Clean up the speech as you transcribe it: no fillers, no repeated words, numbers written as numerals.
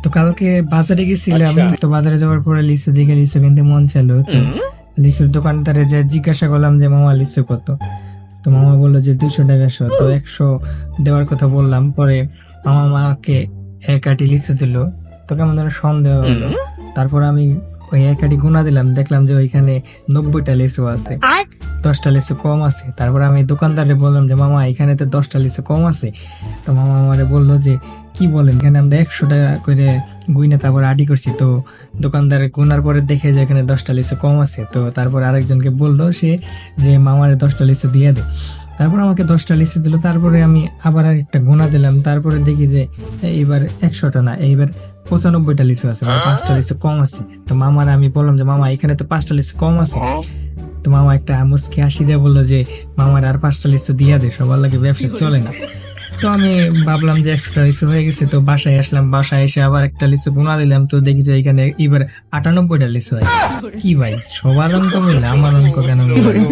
তো কালকে বাজারে গেছিলাম, তো বাজারে যাওয়ার পরে লিচু দিকে লিচু কিনতে মন চাইলো। তো লিচুর দোকানদারে যে জিজ্ঞাসা করলাম যে মামা লিচু কত, তো মামা বললো যে 200 টাকা শো। তো 100 দেওয়ার কথা বললাম, পরে মামা আমাকে এক আটি লিচু দিল। তো কেমন যেন সন্দেহ হলো। তারপর আমি ওই এক আটি গুনা দিলাম, দেখলাম যে ওইখানে 90টা লিচু আছে, 10টা লিচু কম আছে। তারপর আমি দোকানদারে বললাম যে মামা এখানে তো 10টা লিচু কম আছে। তো মামা আমারে বললো যে কি বলেন, এখানে আমরা 100 টাকা করে গুইনা তারপর আটি করছি। তো দোকানদারে গুনার পরে দেখে যে এখানে 10টা লিচু কম আছে। তো তারপর আরেকজনকে বললো সে যে মামারে 10টা লিচু দিয়ে দে। তারপর আমাকে 10টা লিচু দিল। তারপরে আমি আবার একটা গুনা দিলাম, তারপরে দেখি যে এইবার 100টা না, এইবার 95টা লিচু আছে, মানে 5টা লিচু কম আছে। তো মামার আমি বললাম যে মামা এখানে তো 5টা লিচু কম আছে। তো মামা একটা মুচকি হাসি দিয়ে বললো যে মামার আর 5টা লিচু দিয়া দে, সবার লাগে ব্যবসা চলে না। তো আমি ভাবলাম যে 100টা লিচু হয়ে গেছে, তো বাসায় আসলাম। বাসায় এসে আবার একটা লিচু গুনা দিলাম, তো দেখি যে এখানে এবার 98টা লিচু হয়। কি ভাই, সবার অঙ্ক মিলে আমার অঙ্ক কেন মিলে না?